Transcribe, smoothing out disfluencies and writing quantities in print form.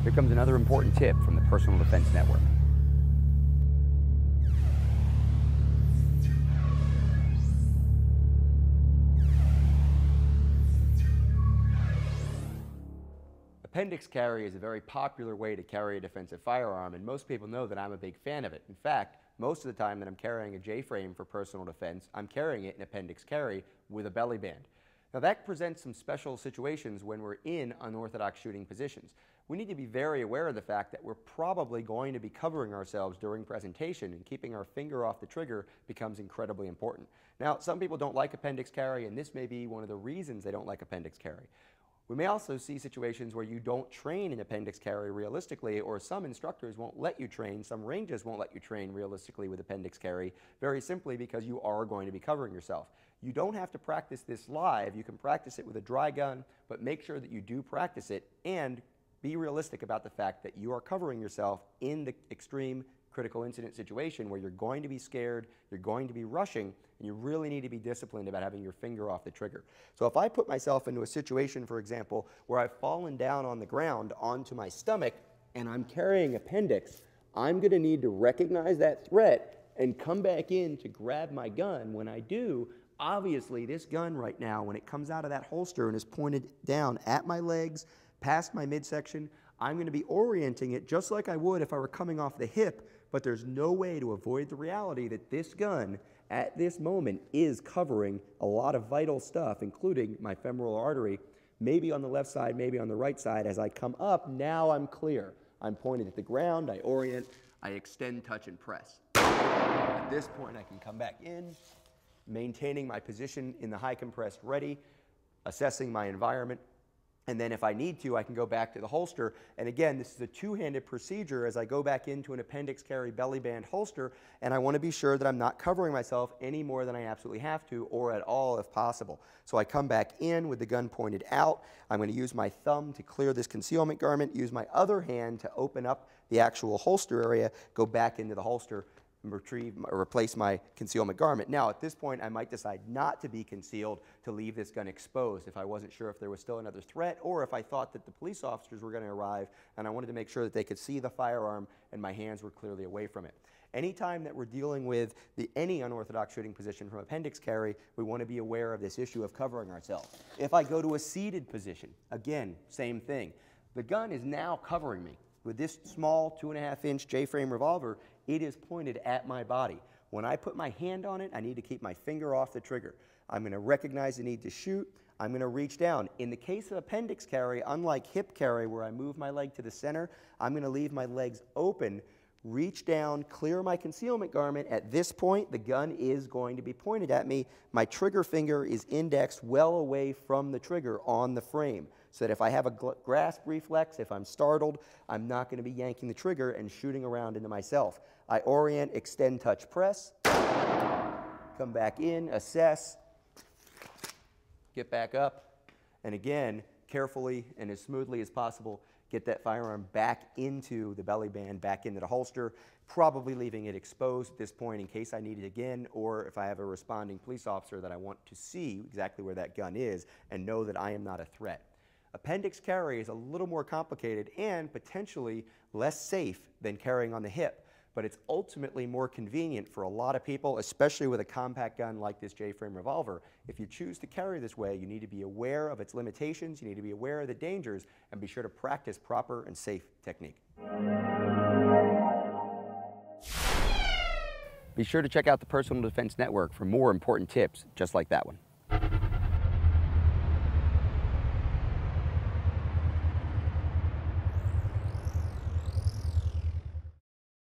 Here comes another important tip from the Personal Defense Network. Appendix carry is a very popular way to carry a defensive firearm, and most people know that I'm a big fan of it. In fact, most of the time that I'm carrying a J-frame for personal defense, I'm carrying it in appendix carry with a belly band. Now that presents some special situations when we're in unorthodox shooting positions. We need to be very aware of the fact that we're probably going to be covering ourselves during presentation, and keeping our finger off the trigger becomes incredibly important. Now, some people don't like appendix carry, and this may be one of the reasons they don't like appendix carry. We may also see situations where you don't train in appendix carry realistically, or some instructors won't let you train, some ranges won't let you train realistically with appendix carry, very simply because you are going to be covering yourself. You don't have to practice this live. You can practice it with a dry gun, but make sure that you do practice it and be realistic about the fact that you are covering yourself in the extreme critical incident situation where you're going to be scared, you're going to be rushing, and you really need to be disciplined about having your finger off the trigger. So if I put myself into a situation, for example, where I've fallen down on the ground onto my stomach and I'm carrying appendix, I'm going to need to recognize that threat and come back in to grab my gun. When I do, obviously this gun right now, when it comes out of that holster and is pointed down at my legs, past my midsection, I'm going to be orienting it just like I would if I were coming off the hip, but there's no way to avoid the reality that this gun at this moment is covering a lot of vital stuff, including my femoral artery, maybe on the left side, maybe on the right side. As I come up, now I'm clear. I'm pointed at the ground, I orient, I extend, touch, and press. At this point, I can come back in, maintaining my position in the high compressed ready, assessing my environment, and then if I need to, I can go back to the holster. And again, this is a two-handed procedure as I go back into an appendix carry belly band holster, and I want to be sure that I'm not covering myself any more than I absolutely have to, or at all if possible. So I come back in with the gun pointed out. I'm going to use my thumb to clear this concealment garment, use my other hand to open up the actual holster area, go back into the holster, retrieve or replace my concealment garment. Now at this point I might decide not to be concealed, to leave this gun exposed if I wasn't sure if there was still another threat, or if I thought that the police officers were going to arrive and I wanted to make sure that they could see the firearm and my hands were clearly away from it. Anytime that we're dealing with any unorthodox shooting position from appendix carry, we want to be aware of this issue of covering ourselves. If I go to a seated position, again, same thing. The gun is now covering me. With this small 2.5-inch J-frame revolver, it is pointed at my body. When I put my hand on it, I need to keep my finger off the trigger. I'm going to recognize the need to shoot. I'm going to reach down. In the case of appendix carry, unlike hip carry where I move my leg to the center, I'm going to leave my legs open, reach down, clear my concealment garment. At this point, the gun is going to be pointed at me. My trigger finger is indexed well away from the trigger on the frame, so that if I have a grasp reflex, if I'm startled, I'm not going to be yanking the trigger and shooting around into myself. I orient, extend, touch, press, come back in, assess, get back up, and again, carefully and as smoothly as possible, get that firearm back into the belly band, back into the holster, probably leaving it exposed at this point in case I need it again, or if I have a responding police officer that I want to see exactly where that gun is and know that I am not a threat. Appendix carry is a little more complicated and potentially less safe than carrying on the hip, but it's ultimately more convenient for a lot of people, especially with a compact gun like this J-frame revolver. If you choose to carry this way, you need to be aware of its limitations, you need to be aware of the dangers, and be sure to practice proper and safe technique. Be sure to check out the Personal Defense Network for more important tips just like that one.